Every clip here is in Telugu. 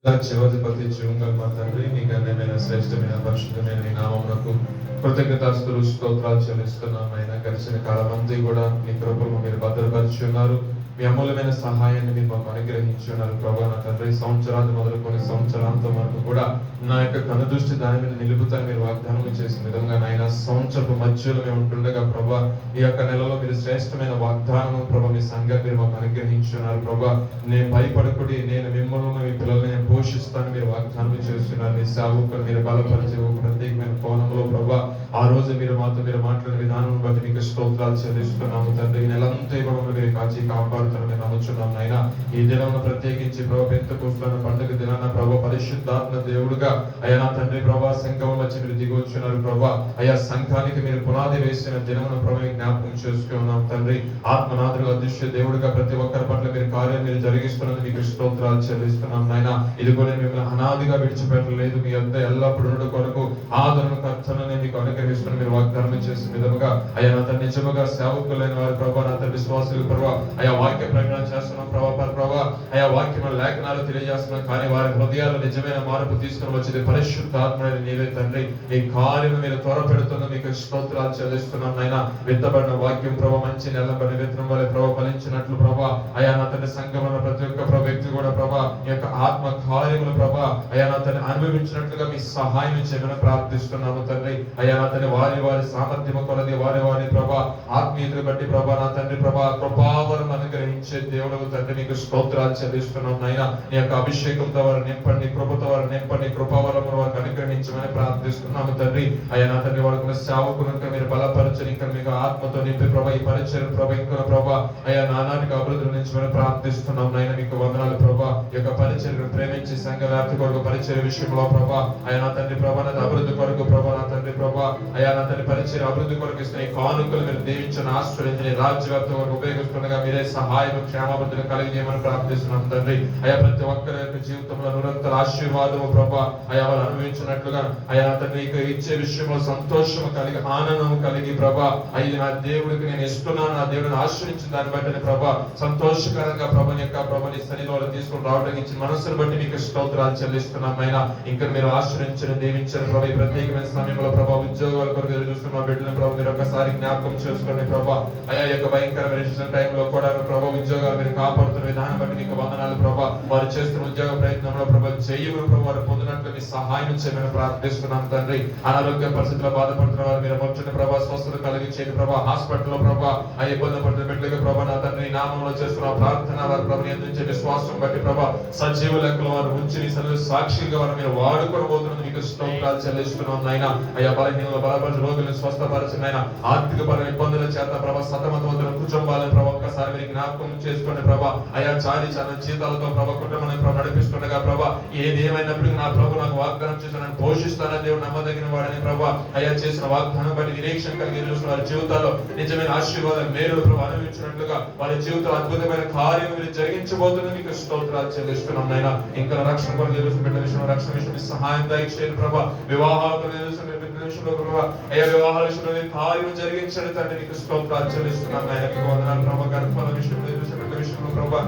చివరిపతి జీవంగల మా తండ్రి, నీ ఘనమైన శ్రేష్టమైన పరిశుద్ధమైన నీ నామమునకు కృతజ్ఞతాస్తులు స్తోత్రాలు చెల్లిస్తున్నాం. అయినా గడిచిన కాలమంతా కూడా నీ కృపను మీరు భద్రపరిచి ఉన్నారు. మీ అమూల్యమైన సహాయాన్ని మీరు మాకు అనుగ్రహించి ఉన్నారు ప్రభా. నా తండ్రి, సంవత్సరాలు మొదలుకొని సంవత్సరాంతం వరకు కూడా నా యొక్క కనుదృష్టి దాని మీద నిలుపుతాను మీరు వాగ్దానం చేసిన విధంగా నాయన సంవత్సరపు మధ్యలో మేము ఉంటుండగా ప్రభా, ఈ యొక్క నెలలో మీరు శ్రేష్టమైన వాగ్దానం ప్రభా మీ సంఘాన్ని మీరు మాకు అనుగ్రహించి ఉన్నారు ప్రభా. నేను భయపడకుడి, నేను మిమ్మల్ని మీ పిల్లల్ని నేను పోషిస్తాను మీరు వాగ్దానం చేస్తున్నారు. మీ సేవకులు మీరు బలపరిచే ఒక ప్రత్యేకమైన కోణంలో ప్రభా ఆ రోజు మీరు మాతో మీరు మాట్లాడిన విధానం బట్టి మీకు స్తోత్రాలు చెల్లిస్తున్నాము తండ్రి. ఈ నెలంతా కూడా మీరు కాచి కాపాడుతారని నమ్ముచున్నాం నాయన. ఈ దినం ప్రత్యేకించి ప్రభా పెంతెకొస్తు పండుగ దినాన ప్రభా పరిశుద్ధాత్మ దేవుడుగా అయ్యా నా తండ్రి ప్రభా సంఘం వచ్చి మీరు దిగి వచ్చినారు ప్రభా. అయ్యా సంఘానికి మీరు పునాది వేసిన దినమును ప్రభా జ్ఞాపకం చేసుకున్నాం తండ్రి. ఆత్మనాథుడు అదృశ్య దేవుడుగా ప్రతి ఒక్కరి పట్ల మీరు కార్యం మీరు జరిగిస్తున్నది మీకు స్తోత్రాలు చెల్లిస్తున్నాం నాయన. ఇది కూడా మిమ్మల్ని అనాదిగా విడిచిపెట్టలేదు. మీ అంతా ఎల్లప్పుడూ కొరకు ఆదరణ కర్తనని మీకు అనుగ్రహిస్తున్న మీరు వాగ్దానం చేసిన విధముగా అయ్యా నా తండ్రి నిజముగా సేవకులైన వారి ప్రభా నా తండ్రి విశ్వాసులు ప్రభా అయ్యా వాక్య ప్రకటన చేస్తున్నాం ప్రభా. అయ్యా వాక్యం లేఖనాలు తెలియజేస్తున్నాం, కానీ వారి హృదయాలు నిజమైన మార్పు తీసుకుని వచ్చేది పరిశుద్ధాత్మని నీవే తండ్రి. ఈ కార్యం మీరు త్వరపెడుతున్న మీకు స్తోత్రాలు చెల్లిస్తున్నాం నాయన. విత్తబడిన వాక్యం ప్రభా మంచి నెలబడిన విత్తనం వల్ల ప్రభా ఫలించినట్లు ప్రభా అయ్యా నా తండ్రి సంఘమున్న ప్రతి ఒక్క వ్యక్తి కూడా ప్రభా ఈ యొక్క ఆత్మ కార్యములు ప్రభా అయ్యా నా తండ్రి అనుభవించినట్లుగా మీ సహాయం చేయమని ప్రార్థిస్తున్నాము తండ్రి. అయ్యా నా తండ్రి వారి సామర్థ్యము కొలది వారి ప్రభా ఆత్మీయతను బట్టి ప్రభా నా తండ్రి ప్రభా కృపావరం అనుగ్రహించే దేవుడు తండ్రి మీకు స్తోత్రాలు చెల్లిస్తున్నాం నాయన. నీ యొక్క అభిషేకంతో వారు నింపండి, కృపతో వారు నింపండి, కృపావరం వారికి అనుగ్రహించమని ప్రార్థిస్తున్నాము తండ్రి. అయ్యా నా తండ్రి వారికి సేవకును మీరు బలపరచని ఇంకా మీకు ఆత్మతో నింపి ప్రభా ఈ పరిచయం ప్రభా ఇంకా ప్రభా అయ్యా నానానికి అభివృద్ధి నుంచమని ప్రార్థిస్తున్నాం నాయన. మీకు వందనాలు ప్రభా. ఈ యొక్క పరిచర్యను ప్రేమించి సంఘ వ్యాప్తి కొరకు పరిచయ విషయంలో ప్రభా అయ్యా నా తండ్రి ప్రభా నా అభివృద్ధి కొరకు ప్రభా నా తండ్రి ప్రభా అయ్యా నా తండ్రి పరిచయ అభివృద్ధి కొరకు ఇస్తున్న ఈ కానుకలు మీరు దీవించిన ఆశ్రయించిన రాజ్య వ్యాప్తి వరకు ఉపయోగిస్తుండగా మీరే సహాయం క్షేమాభివృద్ధిని కలిగజేయమని ప్రార్థిస్తున్నాం తండ్రి. అయ్యా ప్రతి ఒక్కరి యొక్క జీవితంలో నిరంతర ఆశీర్వాదము ప్రభా అయ్యా వారు అనుభవించినట్లుగా అయ్యా తండ్రి ఇచ్చే విషయంలో సంతోషము కలిగి ఆనందము కలిగి ప్రభా అయ్యి నా దేవుడికి నేను ఇస్తున్నాను, నా దేవుడిని ఆశ్రయించిన దాన్ని బట్టి ప్రభా సంతోషకరంగా ప్రభని యొక్క ప్రభని సన్నిధిలో తీసుకుని రావడానికి ఇచ్చిన మనసును బట్టి మీకు స్తోత్రాలు చెల్లిస్తున్నాం అయినా. ఇంకా మీరు ఆశ్రయించని దీవించని ప్రభా ఈ ప్రత్యేకమైన సమయంలో ప్రభా ఉద్యోగాల కొరకు ఎదురు చూస్తున్న బిడ్డలను ప్రభా మీరు ఒకసారి జ్ఞాపకం చేసుకోండి ప్రభా. అయ్యా యొక్క భయంకరమైన టైంలో కూడా ప్రభా ఉద్యోగాలు మీరు కాపాడుతున్న విధానం బట్టి మీకు వందనాలు ప్రభా. వారు చేస్తున్న ఉద్యోగ ప్రయత్నంలో ప్రభా జయములు ప్రభా వారు పొందినట్లు మీ సహాయం చేయమని ప్రార్థిస్తున్నాం తండ్రి. అనారోగ్య పరిస్థితుల్లో బాధపడుతున్న వారు మీరు మొదటి ప్రభా స్వస్థత కలిగించేది ప్రభా. హాస్పిటల్లో ప్రభా ఆ ఇబ్బంది పడుతున్న బిడ్డలకు ప్రభా నా తండ్రి నామంలో చేస్తున్న ప్రార్థన వారు ప్రభు అందించే విశ్వాసం బట్టి ప్రభా సజీవ లెక్కలు వారు ఉంచి సాక్షిగా వారు మీరు వాడుకొని పోతున్నది మీకు స్తోత్రాలు చెల్లిస్తున్నాం నాయన. అయ్యా బలహీనలు బలపరిచి రోగులను స్వస్థపరిచిన ఆయన ఆర్థిక పరమైన ఇబ్బందుల చేత ప్రభా సతమతమవుతున్న కుటుంబాలను ప్రభా ఒక్కసారి మీరు జ్ఞాపకం చేసుకోండి ప్రభా. అయ్యా చాలి చాలా జీతాలతో ప్రభా కుటుంబాన్ని ప్రభా నడిపిస్తుండగా ప్రభా ఏది ఏమైనప్పటికీ నా ప్రభు నాకు వాగ్దానం చేసిన పోషిస్తానని దేవుడు నమ్మదగిన వాడని ప్రభా అయ్యా చేసిన వాగ్దానం బట్టి నిరీక్షణ కలిగి చూసిన వారి జీవితాల్లో నిజమైన ఆశీర్వాదం మేలు ప్రభా అనుభవించినట్లుగా వారి జీవితంలో అద్భుతమైన కార్యం మీరు జరిగించబోతున్న మీకు స్తోత్రాలు చెల్లిస్తున్నాం నాయన. ఇంకా రక్షణ కొరకు బిడ్డ విషయంలో రక్షణ విషయం సహాయం దయచేయండి ప్రభా. వివాహాలతో విషయంలో ప్రభా అయ్యా వివాహాల విషయంలో కార్యం జరిగించండి తండ్రి మీకు స్తోత్రాలు చెల్లిస్తున్నాం నాయన. మీకు వందనాలు ప్రభా. గర్భాల విషయంలో ప్రభా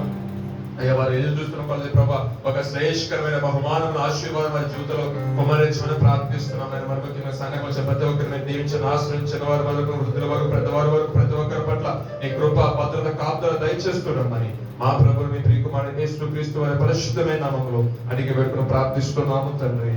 అయ్యా వారు ఎదురు చూస్తున్న పల్లె ప్రభా ఒక శ్రేష్కరమైన బహుమానం ఆశీర్వాదం వారి జీవితంలో కుమరించమని ప్రార్థిస్తున్నాం ఆయన. మరి ముఖ్యంగా సంఘం వచ్చే ప్రతి ఒక్కరిని దీవించిన ఆశ్రయించిన వారి వరకు వృద్ధుల వరకు పెద్దవారి వరకు ప్రతి ఒక్కరి పట్ల నీ కృప భద్రత కాపుదల దయచేస్తున్నాం అని మా ప్రభువు మీ ప్రియకుమారుడు యేసుక్రీస్తు వారి పరిశుద్ధమైన నామములో అడిగి పెట్టుకుని ప్రార్థిస్తున్నాము తండ్రి.